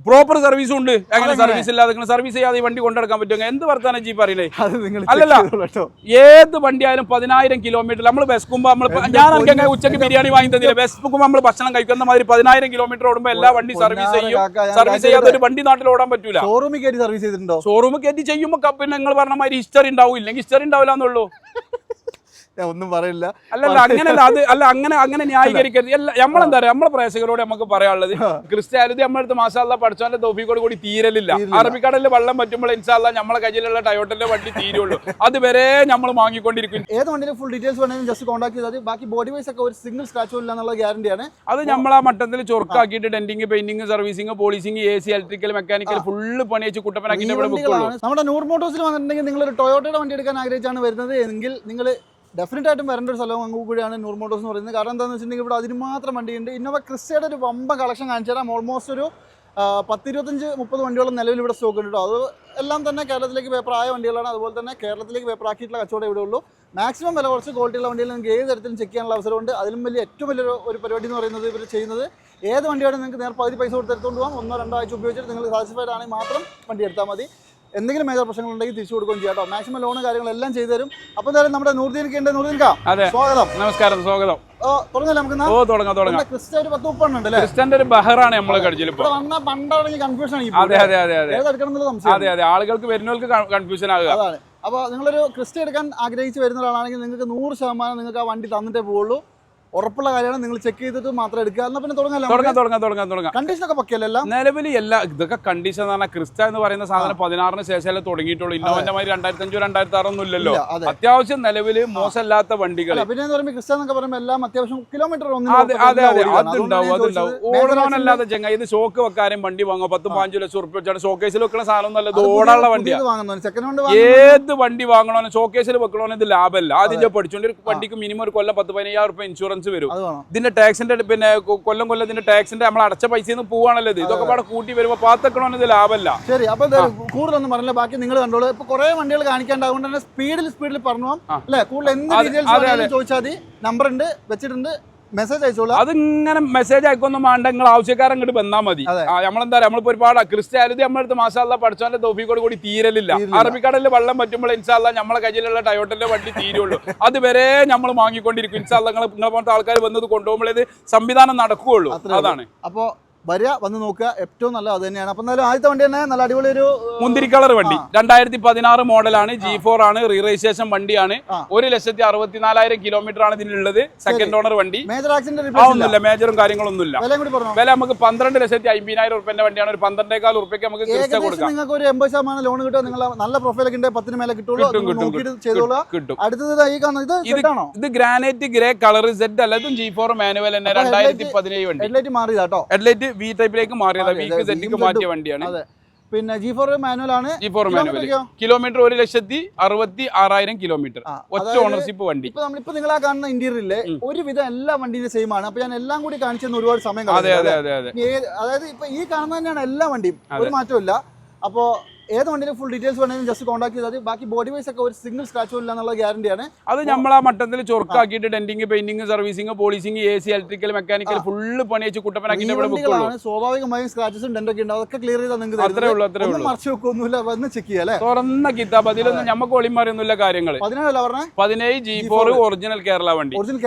Proper സർവീസും ഉണ്ട്. എങ്ങനെ സർവീസ് ഇല്ലാതെ സർവീസ് ചെയ്യാതെ വണ്ടി കൊണ്ടെടുക്കാൻ പറ്റും? എന്ത് വർത്താനം ജി പറയുന്നത്? അല്ലല്ല, ഏത് വണ്ടി ആയാലും 10,000 കിലോമീറ്റർ നമ്മൾ ബസ്ക്കുമ്പോ ഞാൻ ഉച്ചക്ക് ബിരിയാണി വാങ്ങി തന്നില്ല, ബസ്ക്കുമ്പോ നമ്മൾ ഭക്ഷണം കഴിക്കുന്ന മാതിരി 10,000 കിലോമീറ്റർ ഓടുമ്പോ എല്ലാ വണ്ടി സർവീസ് ചെയ്യും. സർവീസ് ചെയ്യാത്ത ഒരു വണ്ടി നാട്ടിൽ ഓടാൻ പറ്റൂല. ഷോറൂമിൽ കയറ്റി സർവീസ് ചെയ്തിട്ടുണ്ടോ? ഷോറൂമിൽ കയറ്റി ചെയ്യുമ്പോ പിന്നെ നിങ്ങൾ പറഞ്ഞ മാതിരി ഹിസ്റ്ററി ഉണ്ടാവും, ഇല്ലെങ്കിൽ ഹിസ്റ്ററി ഉണ്ടാവില്ല എന്നുള്ളൂ. ഒന്നും പറയില്ല. അല്ലല്ല, അങ്ങനല്ല, അത് അല്ല, അങ്ങനെ ന്യായീകരിക്കരുത്. നമ്മളെന്താ പറയാ, നമ്മളെ പ്രേക്ഷകരോട് നമുക്ക് പറയാനുള്ളത്, ക്രിസ്ത്യാനിറ്റി നമ്മുടെ അടുത്ത് മാഷാഅല്ലാ പഠിച്ചവന്റെ തൗഫീഖോട് കൂടി തീരലില്ല. അറബിക്കടലിൽ വെള്ളം പറ്റുമ്പോൾ ഇൻഷാഅല്ലാ നമ്മളെ കയ്യിലുള്ള ടൊയോട്ടയിലെ വണ്ടി തീരുള്ളൂ. അതുവരെ നമ്മൾ വാങ്ങിക്കൊണ്ടിരിക്കും. ഏത് വണ്ടിയുടെ ഫുൾ ഡീറ്റെയിൽസ് വേണമെങ്കിലും ജസ്റ്റ് കോൺടാക്ട് ചെയ്താൽ ബാക്കി ബോഡി വൈസ് ഒക്കെ ഒരു സിംഗിൾ സ്ക്രാച്ചും ഇല്ല എന്നുള്ള ഗ്യാരണ്ടിയാണ്. അത് നമ്മളാ മട്ടത്തിൽ ചൊറുക്കാക്കിയിട്ട് denting, painting, servicing, polishing, AC, electrical, mechanical full പണിയിച്ച് കുട്ടപ്പനാക്കി നമ്മുടെ നൂർ മോട്ടോഴ്സിൽ വന്നിട്ടുണ്ടെങ്കിൽ നിങ്ങൾ ഒരു ടൊയോട്ടയുടെ വണ്ടി എടുക്കാൻ ആഗ്രഹിച്ചാണ് വരുന്നത് എങ്കിൽ നിങ്ങൾ ഡെഫിനറ്റ് ആയിട്ടും വരേണ്ട ഒരു സ്ഥലം അങ്ങ് കൂടിയാണ് നൂർ മോട്ടോഴ്സ് എന്ന് പറയുന്നത്. കാരണം എന്താണെന്ന് വെച്ചിട്ടുണ്ടെങ്കിൽ ഇവിടെ അതിന് മാത്രം വണ്ടിയുണ്ട്. ഇന്നോവ ക്രിസ്റ്റയുടെ ഒരു വമ്പ കളക്ഷൻ കാണിച്ചു തരാം. ഓൾമോസ്റ്റ് ഒരു 10-25-30 വണ്ടിയോളം നിലവിൽ ഇവിടെ സ്റ്റോക്ക് ഉണ്ട്. അത് എല്ലാം തന്നെ കേരളത്തിലേക്ക് പേപ്പറായ വണ്ടികളാണ്. അതുപോലെ തന്നെ കേരളത്തിലേക്ക് പേപ്പറാക്കിയിട്ടുള്ള കച്ചവടം ഇവിടെ ഉള്ളൂ. മാക്സിമം വില കുറച്ച് ക്വാളിറ്റിയുള്ള വണ്ടികൾ നിങ്ങൾക്ക് ഏത് തരത്തിലും ചെക്ക് ചെയ്യാനുള്ള അവസരമുണ്ട്. അതിലും ഏറ്റവും വലിയൊരു പരിപാടി എന്ന് പറയുന്നത് ഇവർ ചെയ്യുന്നത് ഏത് വണ്ടിയാണ് നിങ്ങൾക്ക് നേരെ പകുതി പൈസ കൊടുത്ത് എടുത്തുകൊണ്ട് പോകാം. 1-2 ആഴ്ച ഉപയോഗിച്ചിട്ട് നിങ്ങൾ സാറ്റിസ്ഫൈഡ് ആണെങ്കിൽ മാത്രം വണ്ടി എടുത്താൽ മതി. എന്തെങ്കിലും മേജർ പ്രശ്നങ്ങളുണ്ടെങ്കിൽ തിരിച്ചു കൊടുക്കുകയും ചെയ്യാം കേട്ടോ. മാക്സിമം ലോണ് കാര്യങ്ങളെല്ലാം ചെയ്തു തരും. അപ്പോൾ എന്തായാലും നമ്മുടെ നൂർദീനൊക്കെ ഉണ്ട്. നൂർദീൻകാ സ്വാഗതം. നമസ്കാരം, സ്വാഗതം. തുടങ്ങാം നമുക്ക്. ക്രിസ്റ്റ ഒരു 10-30 ഉണ്ടല്ലേ? ക്രിസ്റ്റന്റെ ഒരു ബഹറാണ് നമ്മളെ കടിച്ചിൽ. പണ്ടാണെങ്കിൽ കൺഫ്യൂഷൻ ആണ്. അതെ, ആളുകൾക്ക് വരുന്നവർക്ക് കൺഫ്യൂഷൻ ആകുക. അതാണ്. അപ്പോൾ നിങ്ങളൊരു ക്രിസ്റ്റ എടുക്കാൻ ആഗ്രഹിച്ച് വരുന്ന ഒരാളാണെങ്കിൽ നിങ്ങൾക്ക് 100% നിങ്ങൾക്ക് ആ വണ്ടി തന്നിട്ടേ പോവുള്ളൂ. ഉറപ്പുള്ള കാര്യമാണ്. നിങ്ങൾ ചെക്ക് ചെയ്തിട്ട് മാത്രം എടുക്കുക. എന്നാൽ പിന്നെ തുടങ്ങാം. കണ്ടീഷനൊക്കെ പക്കല്ല. നിലവിൽ എല്ലാ ഇതൊക്കെ കണ്ടീഷൻ എന്ന് പറഞ്ഞാൽ ക്രിസ്റ്റ എന്ന് പറയുന്ന സാധനം 16-ന് ശേഷമല്ലേ തുടങ്ങിയിട്ടുള്ളൂ. ഇന്നോവന്റെ മാതിരി 2005-2006 ഒന്നും ഇല്ലല്ലോ. അത്യാവശ്യം നിലവിൽ മോശമില്ലാത്ത വണ്ടികൾ. പിന്നെ ക്രിസ്റ്റ എന്നൊക്കെ പറയുമ്പോൾ എല്ലാം അത്യാവശ്യം കിലോമീറ്റർ അതുണ്ടാവും. ഓടണമല്ലാതെ ചെങ്ങ ഇത് ഷോക്ക് വെക്കാനും വണ്ടി വാങ്ങും. 10-15 ലക്ഷം റുപ്യ വെച്ചാണ് ഷോക്കേസിൽ വെക്കുന്ന സാധനം നല്ലത്. ഓടാനുള്ള വണ്ടിയാണ്. ഏത് വണ്ടി വാങ്ങണോ ഷോക്കേസിൽ വെക്കണോ ഇത് ലാഭമല്ല. ആദ്യം പഠിച്ചോണ്ട് ഒരു വണ്ടിക്ക് മിനിമം ഒരു കൊല്ലം 10-15,000 റുപ്യ ഇൻഷുറൻസ് വരും. ഇതിന്റെ ടാക്സിന്റെ പിന്നെ കൊല്ലത്തിന്റെ ടാക്സിന്റെ നമ്മൾ അടച്ച പൈസ പോവാണല്ലോ. ഇതൊക്കെ പാടെ കൂട്ടി വരുമ്പോ പാത്തക്കണോന്ന് ഇത് ലാഭമല്ല. ശരി, അപ്പൊ കൂടുതലൊന്നും പറഞ്ഞില്ല, ബാക്കി നിങ്ങൾ കണ്ടോളൂ. ഇപ്പൊ കുറെ വണ്ടികൾ കാണിക്കാണ്ടാവുകൊണ്ട് തന്നെ സ്പീഡിൽ പറഞ്ഞു അല്ലെ. കൂടുതൽ എന്ത് ഡീറ്റെയിൽസ് ചോദിച്ചാൽ മതി. നമ്പർ ഉണ്ട്, വെച്ചിട്ടുണ്ട്, മെസ്സേജ് അയച്ചോളൂ. അതിങ്ങനെ മെസ്സേജ് അയക്കൊന്നും വേണ്ട, നിങ്ങൾ ആവശ്യക്കാരൻ ഇങ്ങോട്ട് വന്നാൽ മതി. നമ്മളെന്താ നമ്മളിപ്പോ ഒരുപാട് ക്രിസ്ത്യാനിറ്റി നമ്മുടെ അടുത്ത് മാഷാഅല്ലാ പഠിച്ചവന്റെ തൗഫീഖോട് കൂടി തീരലില്ല. അറബിക്കടലിൽ വെള്ളം പറ്റുമ്പോൾ ഇൻഷാഅല്ലാ നമ്മളെ കയ്യിലുള്ള ടൊയോട്ടയിലെ വണ്ടി തീരുള്ളൂ. അതുവരെ നമ്മൾ വാങ്ങിക്കൊണ്ടിരിക്കും. ഇൻഷാഅല്ലാ നിങ്ങൾ പോലത്തെ ആൾക്കാർ വന്നത് കൊണ്ടുപോകുമ്പോൾ ഇത് സംവിധാനം നടക്കുകയുള്ളൂ. അതാണ്. അപ്പോ വരിക, വന്ന് നോക്കുക. ഏറ്റവും നല്ല അത് തന്നെയാണ്. അപ്പൊ എന്തായാലും ആദ്യത്തെ വണ്ടി തന്നെ നല്ല അടിപൊളി ഒരു മുന്തിരി കളർ വണ്ടി 2016 മോഡലാണ്. G4 ആണ്, റീ രജിസ്ട്രേഷൻ വണ്ടിയാണ്. 1,64,000 കിലോമീറ്റർ ആണ് ഇതിനുള്ളത്. സെക്കൻഡ് ഓണർ വണ്ടി. മേജർ ആക്സിഡന്റ് ഒന്നുമില്ല, മേജറും കാര്യങ്ങളൊന്നുമില്ല. വില നമുക്ക് 12,50,000 റുപ്യന്റെ വണ്ടിയാണ്. ഒരു 12,000 റുപ്യക്ക് നമുക്ക് കൊടുക്കാം. നിങ്ങൾക്ക് ഒരു 80% ലോൺ കിട്ടും. നിങ്ങൾ നല്ല പ്രൊഫൈലൊക്കെ ഉണ്ട്, 10 മേലെ കിട്ടുള്ളൂ. കിട്ടും. അടുത്തത് ഈ കാണുന്നത് ഇത് ഗ്രാനൈറ്റ് ഗ്രേ കളർ. സെഡ് അല്ല, ഇതും G4 മാനുവൽ തന്നെ. 2017 വണ്ടി. ഹെഡ്ലൈറ്റ് മാറിയതാട്ടോ. ഹെഡ്ലൈറ്റ് വി ടൈപ്പിലേക്ക് മാറിയതാ. വിക്ക് സെറ്റിക്ക് മാറ്റിയ വണ്ടിയാണ്. പിന്നെ G4 മാനുവൽ ആണ്. G4 manual kilometre 1,66,000 kilometre. ഒറ്റ ഓണർഷിപ്പ് വണ്ടി. ഇപ്പൊ നമ്മളിപ്പോ നിങ്ങൾ ആ കാണുന്ന ഇന്റീരിയറിലെ ഒരുവിധം എല്ലാ വണ്ടിയും സെയിം ആണ്. അപ്പൊ ഞാൻ എല്ലാം കൂടി കാണിച്ചെന്ന് ഒരുപാട് സമയം. അതായത് ഇപ്പൊ ഈ കാണുന്ന തന്നെയാണ് എല്ലാ വണ്ടിയും, ഒരു മാറ്റവും ഇല്ല. അപ്പോ ഏത് വണ്ടിയുടെ ഫുൾ ഡീറ്റെയിൽസ് വേണമെങ്കിലും ജസ്റ്റ് കോൺടാക്ട് ചെയ്താൽ ബാക്കി ബോഡി വൈസ് ഒക്കെ ഒരു സിംഗിൾ സ്ക്രാച്ചും ഇല്ല എന്നുള്ള ഗ്യാരണ്ടിയാണ്. അത് നമ്മളാ മട്ടത്തിൽ ചൊറുക്കാക്കിയിട്ട് denting, painting, servicing, polishing, AC, electrical, mechanical full പണിയിച്ച് കുട്ടപ്പനാക്കി. സ്വാഭാവികമായും സ്ക്രാച്ചസും ഡെന്റൊക്കെ ഉണ്ട്. അതൊക്കെ ക്ലിയർ ചെയ്താൽ നിങ്ങൾക്ക് മറച്ചു വെക്കൊന്നുമില്ല, വന്ന് ചെക്ക് ചെയ്യാം. തുറന്ന കിതാബ്, അതിലൊന്നും നമുക്ക് ഒളിമാറിയൊന്നുമില്ല കാര്യങ്ങൾ. 17 G4 ഒറിജിനൽ കേരള വണ്ടി.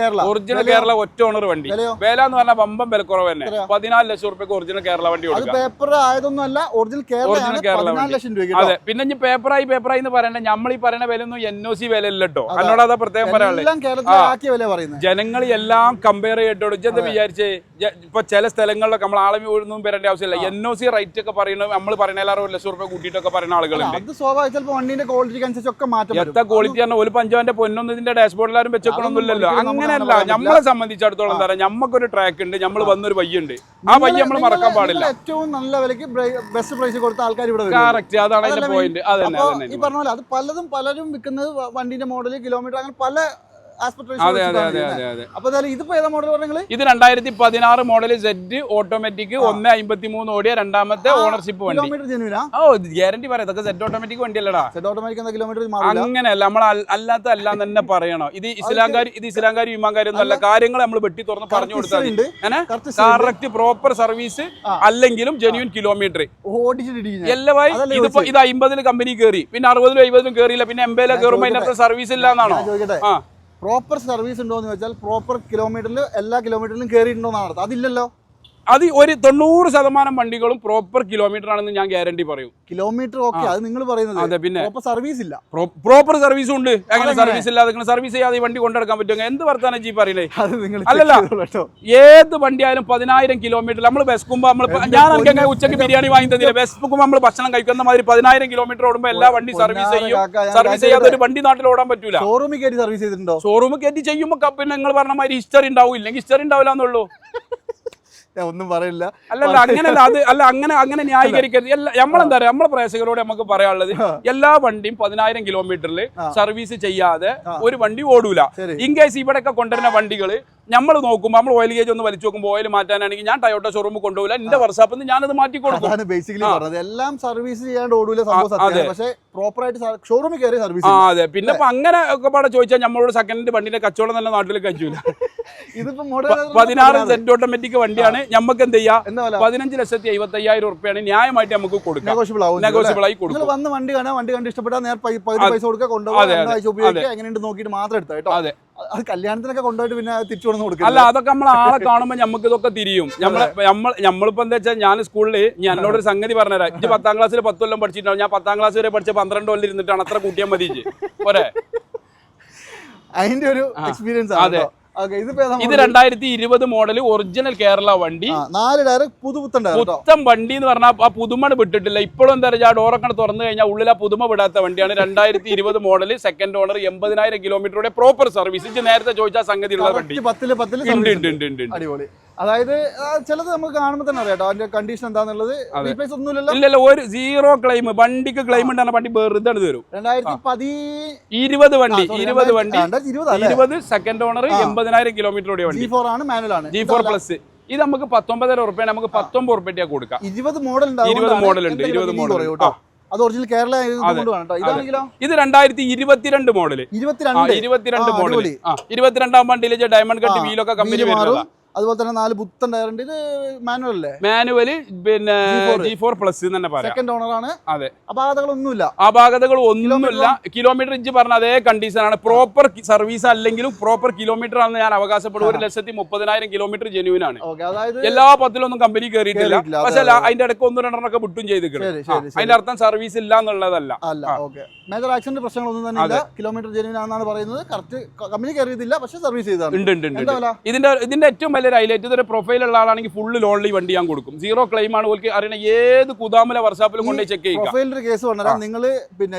ഒറിജിനൽ കേരള ഒറ്റ ഓണർ വണ്ടി. വില എന്ന് പറഞ്ഞാൽ വമ്പം വിലക്കുറവ് തന്നെ. 14 ലക്ഷം റുപ്യക്ക് ഒറിജിനൽ കേരള വണ്ടി കൊടുക്കാം. പേപ്പർ ആയതൊന്നും അല്ല, ഒറിജിനൽ കേരള വണ്ടി. അതെ. പിന്നെ ഇനി പേപ്പറായി എന്ന് പറയണ്ട, നമ്മൾ ഈ പറയുന്ന വില ഒന്നും NOC വില ഇല്ലട്ടോ. എന്നോട് അതാ പ്രത്യേകം പറയാനുള്ളത്. ജനങ്ങൾ എല്ലാം കമ്പയർ ചെയ്തിട്ടോ. ഇതെന്താ വിചാരിച്ചേ, ഇപ്പൊ ചില സ്ഥലങ്ങളിലൊക്കെ നമ്മൾ ആളെ ഒന്നും വരേണ്ട ആവശ്യമില്ല. NOC റേറ്റ് ഒക്കെ പറയുന്നത് നമ്മൾ പറയുന്ന 1 ലക്ഷം റുപ്യ കൂട്ടിയിട്ടൊക്കെ പറയുന്ന ആളുകളുണ്ട്. എത്ര ക്വാളിറ്റി ആണ്. ഒരു പഞ്ചാബിന്റെ പൊന്നൊന്നും ഇതിന്റെ ഡാഷ്ബോർഡിലാരും വെച്ചോക്കണമെന്നില്ലല്ലോ. അങ്ങനെയല്ല. നമ്മളെ സംബന്ധിച്ചിടത്തോളം എന്താ പറയുക, നമുക്കൊരു ട്രാക്ക് ഉണ്ട്, നമ്മൾ വന്നൊരു വയ്യുണ്ട്. ആ വയ്യ നമ്മൾ മറക്കാൻ പാടില്ല. ഏറ്റവും നല്ല വിലക്ക് ബെസ്റ്റ് പ്രൈസ് കൊടുത്ത ആൾക്കാർ ഇവിടെ കറക്റ്റ്. അതാണ് അതിന്റെ പോയിന്റ്. ഈ പറഞ്ഞ പോലെ അത് പലരും വിൽക്കുന്നത് വണ്ടിന്റെ മോഡൽ, കിലോമീറ്റർ, അങ്ങനെ പല ആസ്പെക്ട് അതെ റേഷ്യോ അതെ അതെ അതെ. അപ്പൊ എന്തായാലും ഇതിപ്പോ ഏതാ മോഡൽ പറഞ്ഞത്? ഇത് 2016 മോഡൽ സെഡ് ഓട്ടോമാറ്റിക് 1.53 ഓടിയ രണ്ടാമത്തെ ഓണർഷിപ്പ് വണ്ടി. കിലോമീറ്റർ ജെനുവിനാ? ഓ ഗ്യാരണ്ടി പറയാം, ഇതൊക്കെ സെഡ് ഓട്ടോമാറ്റിക് വണ്ടിയല്ലടാ. സെഡ് ഓട്ടോമാറ്റിക് എന്താ കിലോമീറ്റർ? അങ്ങനെയല്ല, നമ്മൾ അല്ലാത്ത എല്ലാം തന്നെ പറയണോ. ഇത് ഇസ്ലാംകാരും ഇമാങ്കാരും ഒന്നും അല്ല, കാര്യങ്ങൾ നമ്മൾ വെട്ടി തുറന്ന് പറഞ്ഞു കൊടുത്താൽ കറക്റ്റ് പ്രോപ്പർ സർവീസ് അല്ലെങ്കിലും ജെന്യൂൻ കിലോമീറ്റർ എല്ലാമായി. ഇതിപ്പോ ഇത് 50 കമ്പനി കയറി, പിന്നെ 60 70 കയറിയില്ല, പിന്നെ 80 കയറുമ്പോ അതിനകത്ത് സർവീസ് ഇല്ല എന്നാണോ? പ്രോപ്പർ സർവീസ് ഉണ്ടോ എന്ന് വെച്ചാൽ പ്രോപ്പർ കിലോമീറ്ററിൽ എല്ലാ കിലോമീറ്ററിലും കയറിയിട്ടുണ്ടോ എന്നാണ്. അതില്ലല്ലോ. അത് ഒരു 90% വണ്ടികളും പ്രോപ്പർ കിലോമീറ്റർ ആണെന്ന് ഞാൻ ഗ്യാരണ്ടി പറയും. കിലോമീറ്റർ ഓക്കെ, അത് നിങ്ങൾ പറയുന്നത്. അതെ, പിന്നെ സർവീസ് ഇല്ല. പ്രോപ്പർ സർവീസും ഉണ്ട്. അങ്ങനെ സർവീസ് ഇല്ലാതെ സർവീസ് ചെയ്യാതെ ഈ വണ്ടി കൊണ്ടെടുക്കാൻ പറ്റുമോ? എന്ത് വർത്താനം ജി പറയില്ലേ? അല്ലല്ല, ഏത് വണ്ടി ആയാലും 10,000 കിലോമീറ്റർ നമ്മൾ ബസ്ക്കുമ്പോ ഞാൻ അങ്ങനെ ഉച്ചക്ക് ബിരിയാണി വാങ്ങി തന്നില്ല. ബസ്ക്കുമ്പോ നമ്മൾ ഭക്ഷണം കഴിക്കുന്ന മാതിരി 10,000 കിലോമീറ്റർ ഓടുമ്പോ എല്ലാ വണ്ടി സർവീസ് ചെയ്യും. സർവീസ് ചെയ്യാതെ ഒരു വണ്ടി നാട്ടിൽ ഓടാൻ പറ്റൂല. ഷോറൂമിൽ കയറ്റി സർവീസ് ചെയ്തിട്ടുണ്ടോ? ഷോറൂമിൽ കയറ്റി ചെയ്യുമ്പോ പിന്നെ നിങ്ങൾ പറഞ്ഞ മാതിരി ഹിസ്റ്ററി ഉണ്ടാവും, ഇല്ലെങ്കിൽ ഹിസ്റ്ററി ഉണ്ടാവില്ല എന്നുള്ളൂ. ഒന്നും പറയില്ല. അല്ലല്ല, അങ്ങനെയല്ല. അത് അല്ല, അങ്ങനെ ന്യായീകരിക്കരുത്. നമ്മളെന്താ പറയാ, നമ്മളെ പ്രേക്ഷകരോട് നമുക്ക് പറയാനുള്ളത്, എല്ലാ വണ്ടിയും 10,000 കിലോമീറ്ററിൽ സർവീസ് ചെയ്യാതെ ഒരു വണ്ടി ഓടൂല. ഇൻ കേസ് ഇവിടെയൊക്കെ കൊണ്ടുവരുന്ന വണ്ടികൾ നമ്മൾ നോക്കുമ്പോൾ നമ്മൾ ഓയിൽ ഗേജ് ഒന്ന് വലിച്ചു നോക്കുമ്പോൾ ഓയിൽ മാറ്റാനാണെങ്കിൽ ഞാൻ ടയോട്ട ഷോറൂമിൽ കൊണ്ടുപോകില്ല, എന്റെ വർഷാപ്പിൽ നിന്ന് ഞാനത് മാറ്റി കൊടുക്കും. ബേസിക്കലി പറഞ്ഞത് എല്ലാം സർവീസ് ചെയ്യാണ്ട് ഓടൂല സംഭവം, പക്ഷേ പ്രോപ്പർ ആയിട്ട് ഷോറൂമിൽ കയറി സർവീസ്. അതെ, പിന്നെ അങ്ങനെ ഒക്കെ പാടെ ചോദിച്ചാൽ നമ്മളോട് സെക്കൻഡ് വണ്ടിന്റെ കച്ചവടം തന്നെ നാട്ടിൽ കഴിയൂല. ഇതിപ്പോ 16 സെഡ് ഓട്ടോമാറ്റിക് വണ്ടിയാണ്. നമുക്ക് എന്ത് ചെയ്യാം, 15,75,000 ഉറുപ്പിയാണ് ന്യായമായിട്ട് നമുക്ക് കൊടുക്കാം. നെഗോഷ്യബിൾ ആയി കൊടുക്കും. വന്ന് വണ്ടി കാണാൻ, വണ്ടി കണ്ട് ഇഷ്ടപ്പെട്ടാൽ നേരെ പൈസ കൊടുക്കുക, കൊണ്ടുപോകാം, എങ്ങനെയുണ്ട് നോക്കിയിട്ട് മാത്രം എടുത്താൽ കേട്ടോ. അതെ, അത് കല്യാണത്തിനൊക്കെ കൊണ്ടുപോയിട്ട് പിന്നെ തിരിച്ചു കൊണ്ടു കൊടുക്കും. അല്ല, അതൊക്കെ നമ്മൾ ആളെ കാണുമ്പോൾ നമുക്ക് ഇതൊക്കെ തിരിയും. നമ്മളിപ്പോ എന്താ വെച്ചാൽ, ഞാൻ സ്കൂളിൽ എന്നോടൊരു സംഗതി പറഞ്ഞുതരാം. ഇജ്ജ് 10ാം ക്ലാസ്സിൽ 10 കൊല്ലം പഠിച്ചിട്ടുണ്ടാവും, ഞാൻ 10ാം ക്ലാസ് വരെ പഠിച്ച 12 കൊല്ലം ഇരുന്നിട്ടാണ്. അത്ര കൂട്ടിയാൽ മതി പോരെ. അതിന്റെ ഒരു എക്സ്പീരിയൻസ്. അതെ, ഇത് 2020 മോഡൽ ഒറിജിനൽ കേരള വണ്ടി. 4 ടയർ പുതുപുത്തൻ വണ്ടി എന്ന് പറഞ്ഞാൽ ആ പുതുമ വിട്ടിട്ടില്ല. ഇപ്പോഴും എന്താ പറയുക, ഡോറൊക്കെ തുറന്നു കഴിഞ്ഞാൽ ഉള്ളിൽ ആ പുതുമ വിടാത്ത വണ്ടിയാണ്. 2020 മോഡൽ സെക്കൻഡ് ഓണർ, 80,000 കിലോമീറ്ററുടെ പ്രോപ്പർ സർവീസ്. നേരത്തെ ചോദിച്ചാൽ സംഗതി ഉള്ള വണ്ടി. 10 അടിപൊളി. അതായത് ചിലത് നമുക്ക് കാണുമ്പോൾ തന്നെ അറിയാം അതിന്റെ കണ്ടീഷൻ എന്താന്നുള്ളത്. റീപ്ലേസ് ഒന്നുമില്ലല്ലോ. ഇല്ലല്ലോ, ഒരു സീറോ ക്ലെയിം. വണ്ടിക്ക് ക്ലെയിം ഉണ്ടാകുന്ന വണ്ടി വെറുതെ തരും. 2020 വണ്ടി 20 സെക്കൻഡ് ഓണർ, 80,000 കിലോമീറ്റർ ഓടിയ വണ്ടി. G4 ആണ്, മാനുവൽ ആണ്. G4 plus. ഇത് നമുക്ക് 19,000 ഉറുപ്പിക, നമുക്ക് 19 ഉറുപ്പിക കൊടുക്കാം. 20 മോഡൽ ഉണ്ട്. 20 മോഡൽ. അത് ഒറിജിനൽ കേരള. ഇത് 2022 മോഡൽ. 22 മോഡൽ. 22 വണ്ടിയിൽ ഡയമണ്ട് കട്ട് വീലൊക്കെ കമ്പനി വരുന്നതാ. അതുപോലെ തന്നെ 4 പുത്തൻ ടയർ ഉണ്ട്. ഇത് മാനുവൽ അല്ലേ? മാനുവല്, പിന്നെ G4 പ്ലസ് തന്നെ പറയാം. സെക്കൻഡ് ഓണർ ആണ്. അതെ, അപാകതകളൊന്നുമില്ല. കിലോമീറ്റർ ഇഞ്ച് പറഞ്ഞ അതേ കണ്ടീഷൻ ആണ്. പ്രോപ്പർ സർവീസ് അല്ലെങ്കിലും പ്രോപ്പർ കിലോമീറ്റർ ആണെന്ന് ഞാൻ അവകാശപ്പെടും. 1,30,000 കിലോമീറ്റർ ജെന്യൂൻ ആണ്. എല്ലാ 10-ലൊന്നും കമ്പനി കയറിയിട്ടില്ല. പക്ഷെ അതിന്റെ ഇടയ്ക്ക് 1-2 വിട്ടും ചെയ്തിട്ടുണ്ട്. അതിന്റെ അർത്ഥം സർവീസ് ഇല്ല എന്നുള്ളതല്ല. മേജർ ആക്സിഡന്റ് പ്രശ്നങ്ങളൊന്നും തന്നെ ഇല്ല. കിലോമീറ്റർ ജെന്യൂൻ ആണെന്നാണ് പറയുന്നത്. കറക്റ്റ് കമ്പനി കയറിയിട്ടില്ല, പക്ഷെ സർവീസ് ചെയ്താണ്. ഇതിന്റെ ഏറ്റവും വലിയ ഹൈലൈറ്റ്, ഇതൊരു പ്രൊഫൈൽ ഉള്ള ആളാണെങ്കിൽ ഫുള്ള് ലോൺലി വണ്ടി ഞാൻ കൊടുക്കും. സീറോ ക്ലെയിം ആണ്. ഓൾക്ക് അറിയണ ഏത് കുതാമല വർഷാപ്പിലും കൊണ്ടുപോയി ചെക്ക് ചെയ്യും. പ്രൊഫൈലിന്റെ കേസ് പറഞ്ഞാൽ നിങ്ങൾ പിന്നെ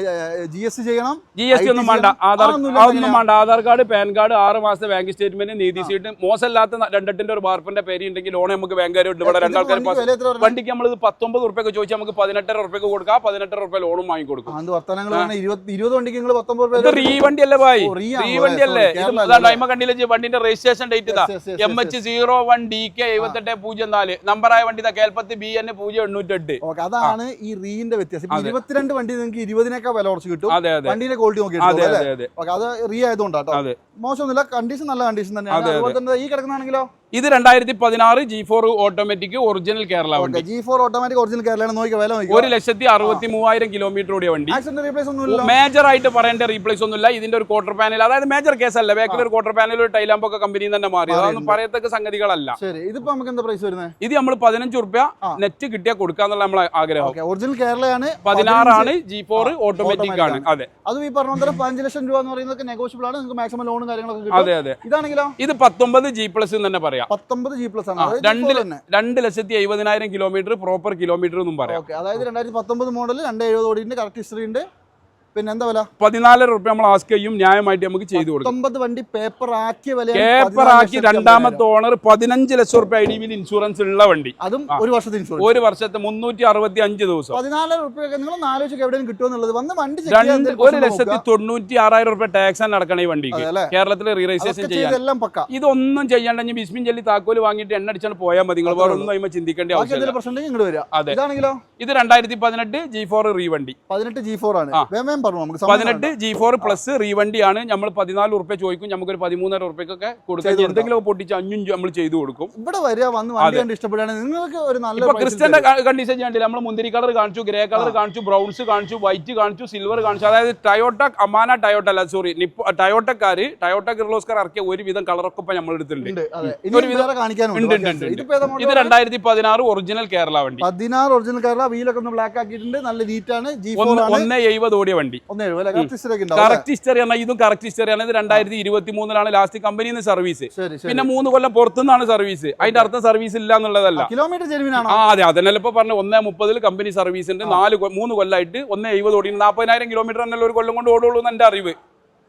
GST ചെയ്യണം. GST ഒന്നും വേണ്ട, അതൊന്നും വേണ്ട. ആധാർ കാർഡ്, പാൻ കാർഡ്, 6 മാസത്തെ ബാങ്ക് സ്റ്റേറ്റ്മെന്റ്, നീതി സീറ്റ്, മോശമില്ലാത്ത 2 ഒരു ബാർപ്പിന്റെ പേര് ഉണ്ടെങ്കിൽ ലോൺ നമുക്ക് ബാങ്കുകാരുണ്ട്. ഇവിടെ 2 ആൾക്കാർ വണ്ടിക്ക് നമ്മൾ 19 ഉറുപ്പിക ചോദിച്ചാൽ നമുക്ക് 18,500 ഉറുപ്പിക കൊടുക്കാം. 18,500 ഉറുപ്പിക ലോണും വാങ്ങി കൊടുക്കും. 20 വണ്ടിക്ക് നിങ്ങൾ 19 റീ വണ്ടി അല്ലേ ഭായി? റീ വണ്ടി അല്ലേ? ടൈമ കണ്ടില്ല, വണ്ടിന്റെ രജിസ്ട്രേഷൻ ഡേറ്റ് ഇതാ MH01 DK 7804 നമ്പറായ വണ്ടി കേൽപ്പത്ത് BN 0808. അതാണ് ഈ റീന്റെ വ്യത്യാസം. 22 വണ്ടി നിങ്ങൾക്ക് 20-നേക്കാൾ വില കുറച്ച് കിട്ടും. വണ്ടിയുടെ ക്വാളിറ്റി നോക്കി അത് റീ ആയതുകൊണ്ടാട്ടോ. മോശമൊന്നുമില്ല, കണ്ടീഷൻ നല്ല കണ്ടീഷൻ തന്നെയാണ്. അതുപോലെ തന്നെ ഈ കിടക്കുന്നതാണെങ്കിലോ, ഇത് 2016 G4 ഓട്ടോമാറ്റിക് ഒറിജിനൽ കേരള വണ്ടി. G4 automatic original Kerala. നോക്കിയ വില 1,63,000 കിലോമീറ്റർ ഓടിയ വണ്ടി. മേജർ ആയിട്ട് പറയേണ്ട റീപ്ലേസ് ഒന്നുമില്ല. ഇതിന്റെ ഒരു ക്വാർട്ടർ പാനൽ, അതായത് മേജർ കേസ് അല്ല. ബാക്കിൽ ഒരു ക്വാർട്ടർ പാനൽ, ഒരു ടൈലാമ്പൊക്കെ കമ്പനിയിൽ തന്നെ മാറി. അതൊന്നും പറയത്തക്ക സംഗതികളല്ല. ഇതിപ്പോ നമുക്ക് എന്താ പ്രൈസ് വരുന്നത്? ഇത് നമ്മൾ 15 ഉറുപ്പിക നെറ്റ് കിട്ടിയാൽ കൊടുക്കാന്നുള്ള നമ്മളെ ആഗ്രഹം. ഒറിജിനൽ കേരളയാണ്. 16 ആണ്. G4 ഓട്ടോമാറ്റിക് ആണ്. അതെ, അതും ഈ പറഞ്ഞ 5 ലക്ഷം രൂപ എന്ന് പറയുന്നത് നെഗോഷ്യബിൾ ആണ്. നിങ്ങൾക്ക് മാക്സിമം ലോണും കാര്യങ്ങളൊക്കെ കിട്ടും. അതെ അതെ. ഇതാണെങ്കിലോ, ഇത് 19 G+ എന്ന് തന്നെ പറയാം. 19 G+ ആണ്. 2,70,000 കിലോമീറ്റർ പ്രോപ്പർ കിലോമീറ്റർ എന്നും പറയാം. അതായത് 2019 മോഡൽ 270 ഓടിന്റെ കറക്റ്റ് ഹിസ്റ്ററി ഉണ്ട്. പിന്നെ എന്താ വില? 14 റുപ്യ നമ്മൾ ആസ്ക് ചെയ്യും, ന്യായമായിട്ട് നമുക്ക് ചെയ്തു കൊടുക്കും. 19 വണ്ടി പേപ്പർ ആക്കിയ വില, പേപ്പർ ആക്കി രണ്ടാമത്തെ ഓണർ 15 ലക്ഷം റുപ്യ IDV ഇൻഷുറൻസ് ഉള്ള വണ്ടി, അതും ഒരു വർഷത്തെ ഇൻഷുറൻസ്, ഒരു വർഷത്തെ 365 ദിവസം. 14 റുപ്യ നിങ്ങൾ ആലോചിച്ച് എവിടെയും കിട്ടുമെന്നുള്ളത് വന്ന് വണ്ടി 1,96,000 റുപ്യ ടാക്സ് നടക്കണം ഈ വണ്ടിക്ക് കേരളത്തിൽ റീ രജിസ്ട്രേഷൻ ചെയ്യാൻ. ഇതൊന്നും ചെയ്യാണ്ടെങ്കിൽ ബിസ്മിൻ ജല്ലി താക്കോല് വാങ്ങിയിട്ട് എണ്ണ അടിച്ചാണ് പോയാൽ മതി. നിങ്ങൾ വേറെ ഒന്നും ചിന്തിക്കേണ്ട ആവശ്യമില്ല. അതെ, ഇത് 2018 G4 റീ വണ്ടി. 18 G4 ആണ്. 18 G4 പ്ലസ് റീ വണ്ടിയാണ്. നമ്മൾ 14 റുപ്യ ചോദിക്കും, നമുക്കൊരു 13,500 റുപ്യക്കൊക്കെ കൊടുക്കാം. എന്തെങ്കിലും പൊട്ടിച്ച് 5 നമ്മൾ ചെയ്തു കൊടുക്കും. ഇവിടെ വരിക വന്ന് വണ്ടി കണ്ട് ഇഷ്ടപ്പെടുകയാണ് നിങ്ങൾക്ക് ഒരു നല്ല ക്രിസ്റ്റന്റെ കണ്ടീഷൻ ചെയ്യാണ്ടില്ല. നമ്മൾ മുന്തിരി കളർ കാണിച്ചു, ഗ്രേ കളർ കാണിച്ചു, ബ്രൗൺസ് കാണിച്ചു, വൈറ്റ് കാണിച്ചു, സിൽവർ കാണിച്ചു. അതായത് ടയോട്ട അമാന ടയോട്ട അല്ല സോറി ടയോട്ടക്കാര് ടയോട്ട കിർലോസ്കർ ഇറക്കിയ ഒരുവിധം കളറൊക്കെ ഇപ്പൊ നമ്മൾ എടുത്തിട്ടുണ്ട്. ഇത് 2016 ഒറിജിനൽ കേരള വണ്ടി. 16 ഒറിജിനൽ കേരള, വീലൊക്കെ ഒന്ന് ബ്ലാക്ക് ആക്കിയിട്ടുണ്ട്, നല്ല നീറ്റാണ്. 170 ഓടിയ വണ്ടി. കറക്റ്റ് ഹിസ്റ്ററി ആണ്, ഇതും കറക്റ്റ് ഹിസ്റ്ററിയാണ്. ഇത് 2023 ലാസ്റ്റ് കമ്പനിയിൽ നിന്ന് സർവീസ്, പിന്നെ 3 കൊല്ലം പുറത്തുനിന്നാണ് സർവീസ്. അതിന്റെ അർത്ഥം സർവീസ് ഇല്ല എന്നുള്ളതല്ല. കിലോമീറ്റർ ജെനുവിനാണ്. അതെ, അതന്നെ ഇപ്പൊ പറഞ്ഞു. 130 കമ്പനി സർവീസ് ഉണ്ട്. 3 കൊല്ലമായിട്ട് 170 ഓടി. 40,000 കിലോമീറ്റർ തന്നെ ഒരു കൊല്ലം കൊണ്ട് ഓടുള്ളൂ എന്ന് എന്റെ അറിവ്.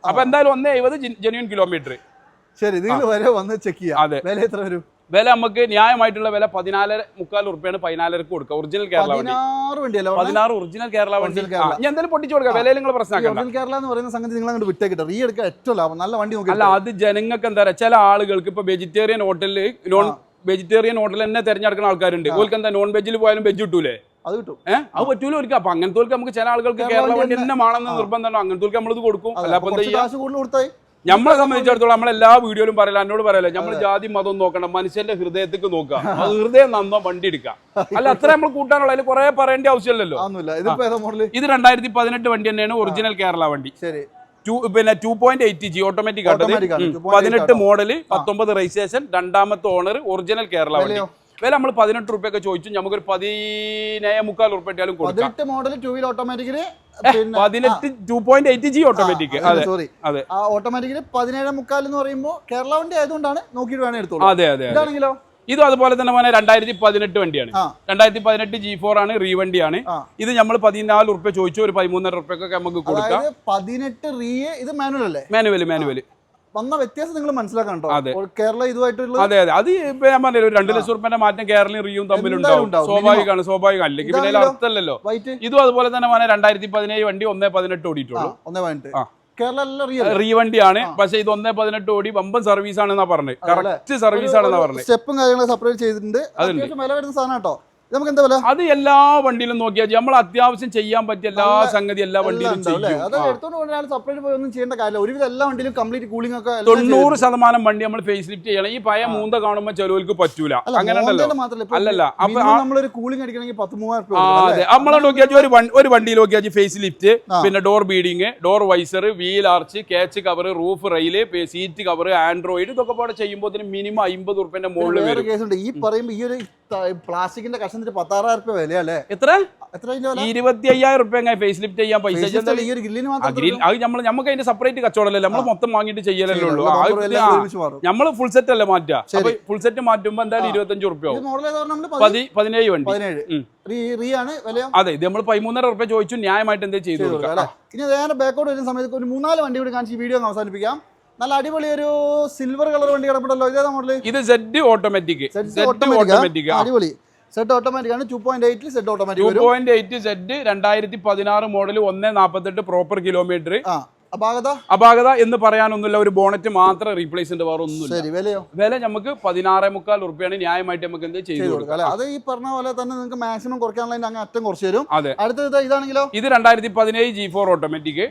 അപ്പൊ എന്തായാലും 170 ജെന്യൂൻ കിലോമീറ്റർ. ശരി, നിങ്ങൾ വരെ വന്ന് ചെക്ക് ചെയ്യാം. അതെ, വില എത്ര വരും? വില നമുക്ക് ന്യായമായിട്ടുള്ള വില 14.25 റുപ്യാണ് 14 കൊടുക്കുക. ഒറിജിനൽ കേരള വണ്ടി 16 ഒറിജിനൽ കേരള വണ്ടി. ഞാൻ എന്തായാലും പൊട്ടിച്ചു കൊടുക്കാം, വിലയിൽ നിങ്ങൾ പ്രശ്നമാക്കാം. ഒറിജിനൽ കേരള എന്ന് പറയുന്ന സംഗതി നിങ്ങൾ അങ്ങോട്ട് വിട്ടേക്കിട്ട് റീ എടുക്കാൻ ഏറ്റവും ലാഭം. നല്ല വണ്ടി നോക്കി. അല്ല, അത് ജനങ്ങൾക്ക് എന്താ പറയുക, ചില ആളുകൾക്ക് ഇപ്പൊ വെജിറ്റേറിയൻ ഹോട്ടലിൽ തന്നെ തിരഞ്ഞെടുക്കുന്ന ആൾക്കാരുണ്ട്. ഓർക്ക് എന്താ നോൺ വെജിൽ പോയാലും വെജ് കിട്ടൂലേ? അത് കിട്ടും. അത് പറ്റൂല ഒരിക്കലും. അപ്പൊ അങ്ങനത്തെ നമുക്ക് ചില ആളുകൾക്ക് കേരള വണ്ടി തന്നെ വേണമെന്ന് നിർബന്ധമാണ്. അങ്ങനത്തെ നമ്മളിത് കൊടുക്കും. അല്ല, അപ്പൊ നമ്മളെ സംബന്ധിച്ചിടത്തോളം നമ്മളെല്ലാ വീഡിയോയിലും പറയല, എന്നോട് പറയല, നമ്മൾ ജാതി മതം നോക്കണം, മനുഷ്യന്റെ ഹൃദയത്തേക്ക് നോക്കുക. അത് ഹൃദയം നന്നോ വണ്ടി എടുക്കാം. അല്ല, അത്ര നമ്മൾ കൂട്ടാനുള്ള അതിൽ കുറെ പറയേണ്ട ആവശ്യമില്ലല്ലോ. ഇത് 2018 വണ്ടി തന്നെയാണ്, ഒറിജിനൽ കേരള വണ്ടി. പിന്നെ 2.8G ഓട്ടോമാറ്റിക് ആണ്. 18 മോഡല്, 19 രജിസ്ട്രേഷൻ, രണ്ടാമത്തെ ഓണർ, ഒറിജിനൽ കേരള വണ്ടി. വില നമ്മൾ 18 റുപ്യൊക്കെ ചോദിച്ചു, നമുക്കൊരു 14.25 റുപ്യ ഇട്ടാലും കൊടുക്കാം. 18 മോഡൽ 2 വീൽ ഓട്ടോമാറ്റിക്കിന് 2.8G ഓട്ടോമാറ്റിക്. അതെ, ആ ഓട്ടോമാറ്റിക്കിന് 17.25 എന്ന് പറയുമ്പോൾ കേരള വണ്ടി ആയതുകൊണ്ടാണ് നോക്കിയിട്ട് വേണം എടുത്തോളൂ. അതെ അതെ. ഇതാണെങ്കിലോ ഇതും അതുപോലെ തന്നെ 2018 വണ്ടിയാണ്. 2018 G4 ആണ്, റീ വണ്ടിയാണ്. ഇത് നമ്മൾ 14 റുപ്യ ചോദിച്ചു, ഒരു 13.5 റുപ്യൊക്കെ നമുക്ക് കൊടുക്കാം. 18 റീ, ഇത് മാനുവൽ അല്ലേ? മാനുവൽ വന്ന വ്യത്യാസം നിങ്ങൾ മനസ്സിലാക്കണം കേട്ടോ. കേരള ഇതുമായിട്ടുള്ള അതെ അത് ഇപ്പൊ ഞാൻ പറഞ്ഞില്ല, ഒരു 2 ലക്ഷം റുപ്യന്റെ മാറ്റം കേരളയും റിയും തമ്മിലുണ്ടാവും. സ്വാഭാവികമാണ്. അല്ലെങ്കിൽ പിന്നെ അർത്ഥമല്ലല്ലോ. ഇതും അതുപോലെ തന്നെ 2017 വണ്ടി 1.18 ഓടിയിട്ടുള്ളൂ. റീ വണ്ടിയാണ്. പക്ഷെ ഇത് 1.18 ഓടി വമ്പൻ സർവീസ് ആണെന്നാ പറഞ്ഞത്. കറക്റ്റ് സർവീസ് ആണെന്നാ പറഞ്ഞത്. സ്റ്റെപ്പും കാര്യങ്ങളൊക്കെ സെപ്പറേറ്റ് ചെയ്തിട്ടുണ്ട്. വില വരുന്ന സാധനം കേട്ടോ. നമുക്ക് എന്താ വില? അത് എല്ലാ വണ്ടിയിലും നോക്കിയാൽ നമ്മൾ അത്യാവശ്യം ചെയ്യാൻ പറ്റിയ എല്ലാ സംഗതി എല്ലാ വണ്ടിയിലും ഒന്നും ചെയ്യേണ്ട കാര്യമില്ല. ഒരുവിധം എല്ലാ വണ്ടിയിലും കംപ്ലീറ്റ് കൂളിംഗ് ഒക്കെ 90% വണ്ടി നമ്മൾ ഫേസ് ലിഫ്റ്റ് ചെയ്യണം. ഈ പഴയ മൂന്ത കാണുമ്പോൾ ചിലവർക്ക് പറ്റൂല. അങ്ങനെ അല്ലല്ല, അപ്പൊ നമ്മളൊരു കൂളിംഗ് അടിക്കണമെങ്കിൽ 13,000 അതെ, നമ്മളെ നോക്കിയാൽ ഒരു വണ്ടിയിൽ നോക്കിയാൽ ഫേസ് ലിഫ്റ്റ്, പിന്നെ door beading, door visor, wheel arch, catch cover, roof rail, seat cover, android, ഇതൊക്കെ പാടെ ചെയ്യുമ്പോൾ മിനിമം 50 റുപ്യന്റെ മുകളിൽ വരും. കേസുണ്ട്. ഈ പറയുമ്പോൾ ഈ ഒരു പ്ലാസ്റ്റിക്കിന്റെ കഷ്ണത്തിന് 16,000 റുപ്യ വിലയല്ലേ? എത്ര 25,000 റുപ്യ ഫേസ് ലിഫ്റ്റ് ചെയ്യാൻ പൈസ. നമുക്ക് അതിന്റെ സെപ്പറേറ്റ് കച്ചവടമല്ലേ, നമ്മൾ മൊത്തം വാങ്ങിയിട്ട് ചെയ്യലല്ലേ ഉള്ളൂ. നമ്മള് ഫുൾ സെറ്റ് അല്ലേ മാറ്റാ. ഫുൾ സെറ്റ് മാറ്റുമ്പോ എന്തായാലും 25 റുപ്യ ആവും. 17 വണ്ടി. അതെ, ഇത് നമ്മൾ 13.5 റുപ്യ ചോദിച്ചു, ന്യായമായിട്ട് എന്താ ചെയ്തു കൊടുക്കാം. ഇനി നേരെ ബാക്കോട്ട് വരുന്ന സമയത്ത് ഒരു 3-4 വണ്ടി കൂടി കാണിച്ച് വീഡിയോ അവസാനിപ്പിക്കാം. നല്ല അടിപൊളി ഒരു സിൽവർ കളർ വണ്ടി കിടപ്പുണ്ടല്ലോ, ഇതേതാ മോഡല്? ഇത് Z ഓട്ടോമാറ്റിക്. അടിപൊളി സെറ്റ് ഓട്ടോമാറ്റിക് ആണ്. 2.8 set automatic. 2.8 Z 2016 model, 1.48 proper kilometre. അപാകത എന്ന് പറയാനൊന്നുമില്ല, ഒരു ബോണറ്റ് മാത്രം റീപ്ലേസ്മെന്റ് വേറെ ഒന്നുമില്ല. വില നമുക്ക് 16.25 റുപ്യാണ്, ന്യായമായിട്ട് നമുക്ക് എന്ത് ചെയ്തു കൊടുക്കാം. അത് ഈ പറഞ്ഞ പോലെ തന്നെ നിങ്ങൾക്ക് മാക്സിമം കുറയ്ക്കാനുള്ള അങ്ങ് അറ്റം കുറച്ച് തരും. അതെ, അടുത്തത് ഇതാണെങ്കിലോ? ഇത് 2017 G4 ഓട്ടോമാറ്റിക്.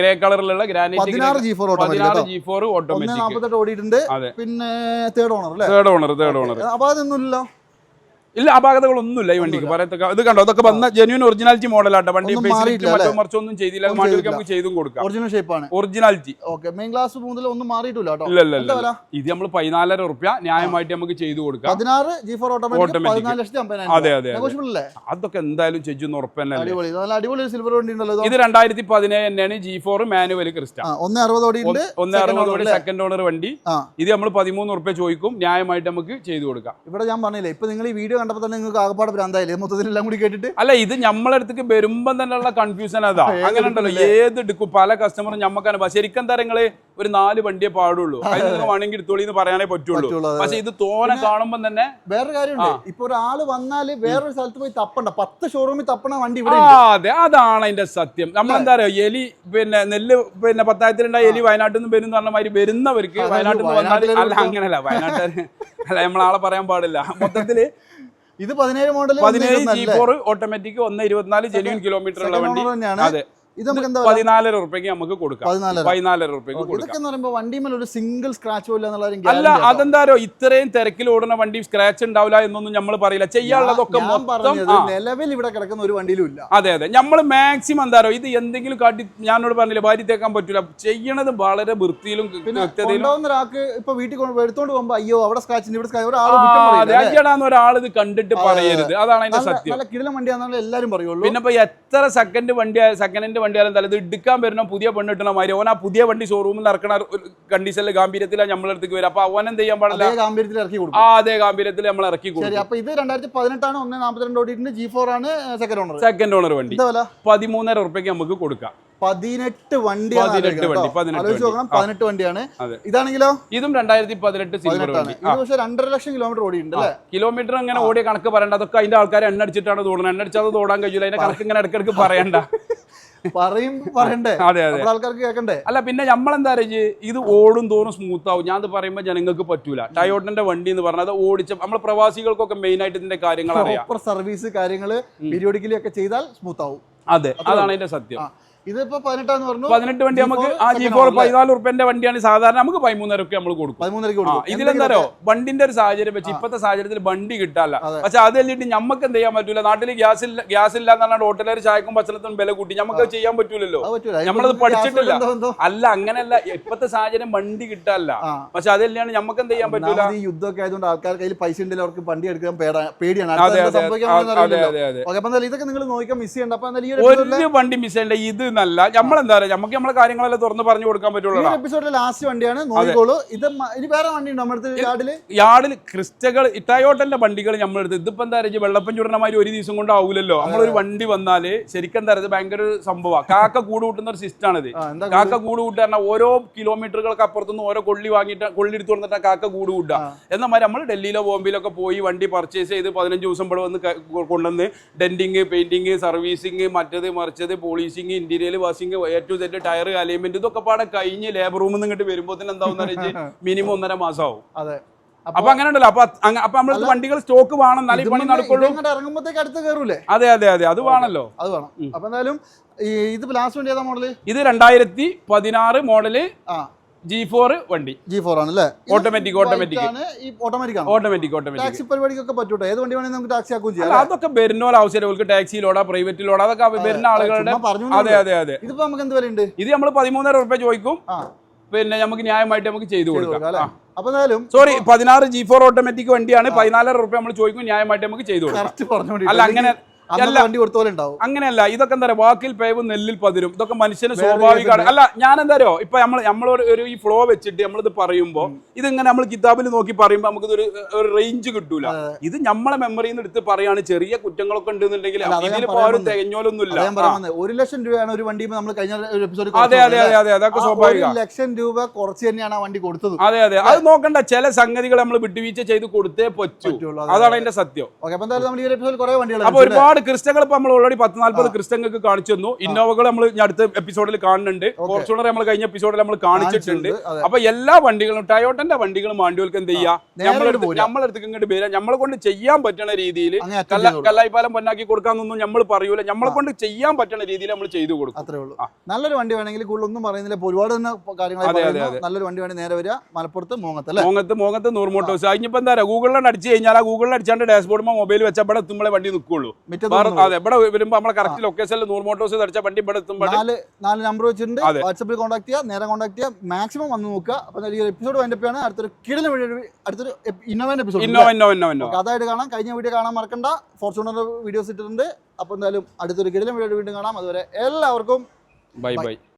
ഗ്രേ കളറിലുള്ള ഗ്രാനൈറ്റ്. 16 G4 automatic. 1.48 ഓടിയിട്ടുണ്ട്. പിന്നെ തേർഡ് ഓണർ അല്ലേ? Third owner. അപ്പൊ അതൊന്നുമില്ലല്ലോ. ഇല്ല, അപാകതകളൊന്നുമില്ല ഈ വണ്ടിക്ക്. പറയത്തൊക്കെ ഇത് കണ്ടോ, അതൊക്കെ വന്ന ജെന്യൂൻ ഒറിജിനാലിറ്റി മോഡലാട്ടോ. വണ്ടി മറ്റൊന്നും ചെയ്തില്ല, മാറ്റിയൊക്കെ നമുക്ക് ചെയ്തും കൊടുക്കാം. ഒറിജിനൽ ഷേപ്പാണ്, ഒറിജിനാലിറ്റി. മെയിൻ ക്ലാസ് മുതൽ ഒന്നും മാറിയിട്ടില്ല. ഇല്ല, ഇത് നമ്മൾ 14.5 റുപ്യ ന്യായമായിട്ട് നമുക്ക് ചെയ്തു കൊടുക്കാം. 16 G4 ഓട്ടോമാറ്റിക്. അതെ, അതൊക്കെ എന്തായാലും ചെയ്യുന്ന ഉറപ്പന്നെ. അടിപൊളി സിൽവർ വണ്ടി ഉണ്ടല്ലോ. ഇത് 2017 തന്നെയാണ് G4 മാനുവൽ ക്രിസ്റ്റ. 1.60 ഓടി സെക്കൻഡ് ഓണർ വണ്ടി. ഇത് നമ്മൾ 13 റുപ്യ ചോദിക്കും, ന്യായമായിട്ട് നമുക്ക് ചെയ്തു കൊടുക്കാം. ഇവിടെ ഞാൻ പറഞ്ഞില്ലേ, ഇപ്പൊ നിങ്ങൾ ഈ വീഡിയോ കണ്ടപ്പോൾ തന്നെ നിങ്ങൾക്ക് ആകപ്പാട് ഭ്രാന്തായില്ലേ മൊത്തത്തിൽ എല്ലാം കൂടി കേട്ടിട്ട്? അല്ല, ഇത് നമ്മളെ അടുത്തേക്ക് വരുമ്പം തന്നെയുള്ള കൺഫ്യൂഷൻ അതാ. അങ്ങനെ ഉണ്ടല്ലോ, ഏത് എടുക്കും പല കസ്റ്റമറും ഞമ്മക്കാണ്. ശരിക്കും തരങ്ങള് ഒരു 4 വണ്ടിയെ പാടുള്ളൂ, അതിൽ നിങ്ങൾ വേണമെങ്കിൽ എടുത്തോളി എന്ന് പറയാനേ പറ്റുള്ളൂ. പക്ഷെ ഇത് തോനെ കാണുമ്പോൾ തന്നെ വേറൊരു കാര്യമുണ്ട്, ഇപ്പൊ ഒരാള് വന്നാല് വേറൊരു സ്ഥലത്ത് പോയി തപ്പണ്ട, 10 ഷോറൂമിൽ തപ്പണ വണ്ടി ഇവിടെ. അതെ, അതാണ് അതിന്റെ സത്യം. നമ്മളെന്താ പറയാ, എലി പിന്നെ നെല്ല് പിന്നെ 10,000 എലി വയനാട്ടിൽ നിന്ന് വരും എന്ന് പറഞ്ഞ മാതിരി വരുന്നവർക്ക് വയനാട്ടിൽ നിന്ന് വന്നാൽ അല്ല, അങ്ങനല്ല വയനാട്ടുകാർ അല്ല, നമ്മളാളെ പറയാൻ പാടില്ല. മൊത്തത്തില് ഇത് 17 model 17 G4 automatic 1.24 genuine kilometre ഉള്ള വണ്ടി. അതെ, ഇത് നമുക്ക് എന്താ 14,000 റുപ്യക്ക് നമുക്ക് കൊടുക്കാം. 14,000 റുപ്യക്ക് കൊടുക്കാം. വണ്ടിമേൽ ഒരു സിംഗിൾ സ്ക്രാച്ച് പോയില്ല എന്നുള്ള. അല്ല, അതെന്താരോ ഇത്രയും തിരക്കിൽ ഓടുന്ന വണ്ടി സ്ക്രാച്ച് ഉണ്ടാവില്ല എന്നൊന്നും നമ്മൾ പറയില്ല. ചെയ്യാനുള്ളതൊക്കെ മൊത്തം നിലവിൽ ഇവിടെ കിടക്കുന്ന ഒരു വണ്ടിയിലും ഇല്ല. അതെ അതെ, നമ്മൾ മാക്സിമം എന്താരോ ഇത് എന്തെങ്കിലും കാട്ടി, ഞാനോട് പറഞ്ഞില്ല ഭാര്യ തേക്കാൻ പറ്റൂല, ചെയ്യണത് വളരെ വൃത്തിയിലും കൃത്യതയിലും. ഒരാൾക്ക് ഇപ്പൊ വീട്ടിൽ എടുത്തോണ്ട് പോകുമ്പോ അയ്യോ അവിടെ സ്ക്രാച്ച് ഇവിടെ ഒരാൾ ഇത് കണ്ടിട്ട് പറയരുത്. അതാണ് അതിന്റെ സത്യം. നല്ല കിടിലൻ വണ്ടിയാണെന്ന് എല്ലാവരും പറയുള്ളൂ. പിന്നെ ഇപ്പൊ എത്ര സെക്കൻഡ് ഹാൻഡ് വണ്ടിയാലും തല ഇത് എടുക്കാൻ വരുന്ന പുതിയ പെണ്ണ് കിട്ടണ മാതിരി ഓൻ ആ പുതിയ വണ്ടി ഷോറൂമിൽ ഇറക്കണ കണ്ടീഷനിൽ ഗാംഭീര്യത്തിലാണ് നമ്മളെ അടുത്തേക്ക് വരും. അപ്പൊ അവൻ എന്ത് ചെയ്യാൻ പാടില്ല, ഗാംഭീര്യത്തിൽ ഇറക്കി കൊടുക്കും. അതേ ഗാംഭീര്യത്തിൽ നമ്മൾ ഇറക്കി കൊടുക്കും. അപ്പൊ ഇത് 2018 ആണ്, 1.42 ഓടിയിട്ട് G4 ആണ് സെക്കൻഡ് ഓണർ വണ്ടി. 13,500 റുപ്യക്ക് നമുക്ക് കൊടുക്കാം. 18 വണ്ടിയാണ്. 18 വണ്ടിയാണ്. ഇതാണെങ്കിലോ ഇതും 2018 സിൽവർ വണ്ടി. പക്ഷേ 2.5 ലക്ഷം കിലോമീറ്റർ ഓടിയിട്ടുണ്ട് അല്ലേ? കിലോമീറ്റർ അങ്ങനെ ഓടിയ കണക്ക് പറയണ്ട, അതൊക്കെ അതിന്റെ ആൾക്കാർ എണ്ണടിച്ചിട്ടാണ് തോന്നുന്നത്. എണ്ണടിച്ചാൽ ഓടാൻ കഴിയില്ല, അതിന്റെ കണക്ക് ഇങ്ങനെ ഇടയ്ക്കിടയ്ക്ക് പറയണ്ട. പറയണ്ടേ? അതെ അതെ, ആൾക്കാർക്ക് കേൾക്കണ്ടേ? അല്ല, പിന്നെ നമ്മളെന്താ പറയുക, ഇത് ഓടും തോറും സ്മൂത്ത് ആവും. ഞാൻ പറയുമ്പോൾ ജനങ്ങൾക്ക് പറ്റൂല. ടയോട്ടന്റെ വണ്ടി എന്ന് പറഞ്ഞാൽ അത് ഓടിച്ച നമ്മളെ പ്രവാസികൾക്കൊക്കെ മെയിൻ ആയിട്ട് ഇതിന്റെ കാര്യങ്ങൾ അറിയാം. സർവീസ് കാര്യങ്ങള് പീരിയോഡിക്കലി ഒക്കെ ചെയ്താൽ സ്മൂത്ത് ആവും. അതെ, അതാണ് അതിന്റെ സത്യം. ഇതിപ്പോ 18 പറഞ്ഞു. 18 വണ്ടി നമുക്ക് ആ G4 14 റുപ്യന്റെ വണ്ടിയാണ് സാധാരണ നമുക്ക് 13,500 നമ്മൾ കൊടുക്കും. 13,500. ഇതിലെന്താരോ വണ്ടിന്റെ ഒരു സാഹചര്യം വെച്ച് ഇപ്പത്തെ സാഹചര്യത്തിൽ വണ്ടി കിട്ടാല്ല. പക്ഷെ അത് കഴിഞ്ഞിട്ട് നമുക്ക് എന്ത് ചെയ്യാൻ പറ്റൂല, നാട്ടിൽ ഗ്യാസ് ഇല്ല എന്നാണ് ഹോട്ടലുകാർ ചായക്കും ഭക്ഷണത്തിനും വില കൂട്ടി, നമുക്ക് ചെയ്യാൻ പറ്റൂലല്ലോ. നമ്മളത് പഠിച്ചിട്ടില്ല. അല്ല, അങ്ങനെയല്ല, ഇപ്പത്തെ സാഹചര്യം വണ്ടി കിട്ടാല്ല. പക്ഷെ അതല്ലാണ് നമുക്ക് എന്ത് ചെയ്യാൻ പറ്റൂല. ഈ യുദ്ധമൊക്കെ ആയതുകൊണ്ട് ആൾക്കാർ കയ്യിൽ പൈസ ഉണ്ടെങ്കിൽ അവർക്ക് വണ്ടി എടുക്കാൻ പേടിയാണ്. ഇതൊക്കെ നിങ്ങൾ നോക്കാൻ മിസ് ചെയ്യണ്ട. ഒരു വണ്ടി മിസ് ചെയ്യണ്ട. ഇത് നല്ല നമ്മളെന്താ പറയാ, നമുക്ക് നമ്മളെ കാര്യങ്ങളെല്ലാം തുറന്ന് പറഞ്ഞു കൊടുക്കാൻ പറ്റുള്ളൂ. എപ്പിസോഡിലെ ലാസ്റ്റ് വണ്ടിയാണ് നോക്കിക്കോളൂ. ഇത് ഇനി വേറെ വണ്ടി ഉണ്ടോ നമ്മുടെ യാർഡിൽ ക്രിസ്റ്റകൾ ടയോട്ടന്റെ വണ്ടികൾ നമ്മളെടുത്ത്. ഇതിപ്പോ എന്താ പറയുക, വെള്ളപ്പം ചുടണമാതിരി ഒരു ദിവസം കൊണ്ട് ആവൂലല്ലോ. നമ്മളൊരു വണ്ടി വന്നാല് ശരിക്കും എന്താ പറയുക, ഭയങ്കര ഒരു സംഭവമാണ്. കാക്ക കൂട് കൂട്ടുന്ന ഒരു സിസ്റ്റം ആണിത്. കാക്ക കൂട് കൂട്ടുക ഓരോ കിലോമീറ്ററുകൾക്ക് അപ്പുറത്തുനിന്ന് ഓരോ കൊള്ളി വാങ്ങിയിട്ട് കൊള്ളി എടുത്ത് കൊടുത്തിട്ട് കാക്ക കൂട് കൂട്ടുക. എന്നാൽ മാതിരി നമ്മൾ ഡൽഹിയിലോ ബോംബെയിലോ ഒക്കെ പോയി വണ്ടി പർച്ചേസ് ചെയ്ത് 15 ദിവസം ഇവിടെ വന്ന് കൊണ്ടുവന്ന് ഡെന്റിങ്, പെയിന്റിങ്, സർവീസിങ്, മറ്റത് മറിച്ചത്, polishing, interior washing, A to Z, tyre, alignment, ഇതൊക്കെ പാടെ കഴിഞ്ഞ് ലേബർ റൂമിൽ നിന്ന് ഇങ്ങോട്ട് വരുമ്പോൾ തന്നെ എന്താവുന്ന മിനിമം 1.5 മാസം ആവും. അപ്പൊ അങ്ങനെ ഉണ്ടല്ലോ. അപ്പൊ നമ്മൾ വണ്ടികൾ സ്റ്റോക്ക് വേണം, എന്നാലും പണി നടക്കുള്ളൂ. ഇറങ്ങുമ്പോഴത്തേക്ക് അടുത്ത് കയറൂലേ? അതെ അതെ അതെ, അത് വേണല്ലോ. അത് വേണം. അപ്പൊ എന്തായാലും ഇത് ലാസ്റ്റ് വണ്ടി ഏതാ മോഡല്? ഇത് 2016 മോഡല് G4 വണ്ടി. G4 ആണ് അല്ലേ? ഓട്ടോമാറ്റിക് ടാക്സി പരിപാടിക്കൊക്കെ പറ്റൂട്ടോ. ഏത് വണ്ടി വേണമെങ്കിൽ നമുക്ക് ടാക്സി ആക്കുകയും ചെയ്യാം. അതൊക്കെ വരുന്ന ആവശ്യമില്ല, അവർക്ക് ടാക്സിയിലോടാ പ്രൈവറ്റിലോടാ അതൊക്കെ വരുന്ന ആളുകളുടെ. അതെ അതെ അതെ. ഇതിപ്പോ നമുക്ക് എന്ത് വിലയുണ്ട്? ഇത് നമ്മൾ 13,000 റുപ്യ ചോദിക്കും. പിന്നെ നമുക്ക് ന്യായമായിട്ട് നമുക്ക് ചെയ്തു കൊടുക്കാം. അപ്പൊ എന്തായാലും 16 G4 ഓട്ടോമാറ്റിക് വണ്ടിയാണ്. 14,000 റുപ്യ നമ്മൾ ചോദിക്കും, ന്യായമായിട്ട് നമുക്ക് ചെയ്തു കൊടുക്കാം. അല്ല, അങ്ങനെയല്ല. ഇതൊക്കെ എന്താ പറയുക, വാക്കിൽ പേവ് നെല്ലിൽ പതിരും. ഇതൊക്കെ മനുഷ്യന് സ്വാഭാവികമാണ്. അല്ല, ഞാൻ എന്താ ഇപ്പൊ നമ്മളൊരു ഈ ഫ്ലോ വെച്ചിട്ട് നമ്മളിത് പറയുമ്പോ ഇതിങ്ങനെ നമ്മൾ കിതാബിൽ നോക്കി പറയുമ്പോ നമുക്ക് ഒരു റേഞ്ച് കിട്ടൂല. ഇത് നമ്മളെ മെമ്മറിയിൽ നിന്ന് എടുത്ത് പറയാണ്. ചെറിയ കുറ്റങ്ങളൊക്കെ ഉണ്ടെന്നുണ്ടെങ്കിൽ ഇതിലിപ്പോ ആരും തികഞ്ഞോലൊന്നുമില്ല. 1 ലക്ഷം രൂപയാണ് ഒരു വണ്ടി നമ്മൾ കഴിഞ്ഞ എപ്പിസോഡിൽ. അതെ അതെ അതെ അതെ, അതൊക്കെ സ്വാഭാവികം. 1 ലക്ഷം രൂപ കുറച്ച് തന്നെയാണ് ആ വണ്ടി കൊടുത്തത്. അതെ അതെ, അത് നോക്കണ്ട. ചില സംഗതികൾ നമ്മൾ വിട്ടുവീഴ്ച ചെയ്ത് കൊടുത്തേ പറ്റുള്ളൂ. അതാണ് അതിന്റെ സത്യം. അപ്പൊ ഒരുപാട് ക്രിസ്റ്റങ്ങൾ ഇപ്പൊ നമ്മൾ ഓൾറെഡി 10-40 ക്രിസ്റ്റങ്ങൾക്ക് കാണിച്ചു തന്നു. ഇന്നോവകൾ നമ്മൾ അടുത്ത എപ്പിസോഡിൽ കാണുന്നുണ്ട്. ഫോർച്യൂണർ നമ്മൾ കഴിഞ്ഞ എപ്പിസോഡിൽ നമ്മൾ കാണിച്ചിട്ടുണ്ട്. അപ്പൊ എല്ലാ വണ്ടികളും ടയോട്ടന്റെ വണ്ടികളും വണ്ടികൾക്ക് എന്ത് ചെയ്യാം, നമ്മളെടുത്ത് ഇങ്ങോട്ട് വരാം. നമ്മളെ കൊണ്ട് ചെയ്യാൻ പറ്റുന്ന രീതിയിൽ കല്ലായിപ്പാലം പൊന്നാക്കി കൊടുക്കാന്നൊന്നും നമ്മൾ പറയൂല. നമ്മളെ കൊണ്ട് ചെയ്യാൻ പറ്റുന്ന രീതിയിൽ നമ്മൾ ചെയ്തു കൊടുക്കും. അത്രേ ഉള്ളൂ. നല്ലൊരു വണ്ടി വേണമെങ്കിൽ കൂടുതലൊന്നും പറയുന്നില്ല, ഒരുപാട് തന്നെ കാര്യങ്ങൾ. നല്ലൊരു വണ്ടി വേണമെങ്കിൽ നേരെ വരിക മലപ്പുറത്ത് മോങ്ങത്ത് നൂർ മോട്ടോഴ്സ്. അതിനിപ്പോ എന്താ പറയുക, ഗൂഗിളിലാണ് അടിച്ചു കഴിഞ്ഞാൽ ആ ഗൂഗിളിൽ അടിച്ചാണ്ട് ഡാഷ്ബോർഡ് മൊബൈൽ വെച്ചാൽ ഇവിടെ എത്തുമ്പോഴേ വണ്ടി നിൽക്കുള്ളൂ. അതെ, ഇവിടെ വരുമ്പോൾ നമ്മളെ കറക്റ്റ് ലൊക്കേഷനിൽ നൂർ മോട്ടോഴ്സ് അടിച്ച വണ്ടി ഇവിടെ എത്തുമ്പോൾ 4 നമ്പർ വെച്ചിട്ടുണ്ട്. വാട്സാപ്പിൽ കോൺടാക്ട് ചെയ്യുക, നേരെ കോൺടാക്ട് ചെയ്യുക, മാക്സിമം വന്ന് നോക്കുക. അപ്പൊ ഈ എപ്പിസോഡ് വൈൻഡപ്പാണ്. അടുത്തൊരു കിടിലൻ വീഡിയോ, അടുത്തൊരു ഇന്നോവന്റെ എപ്പിസോഡ് അതായിട്ട് കാണാം. കഴിഞ്ഞ വീഡിയോ കാണാൻ മറക്കണ്ട. ഫോർച്യൂണർ വീഡിയോസ് ഇട്ടിട്ടുണ്ട്. അപ്പൊ എന്തായാലും അടുത്തൊരു കിടിലൻ വീഡിയോ വീണ്ടും കാണാം. അതുവരെ എല്ലാവർക്കും ബൈ ബൈ.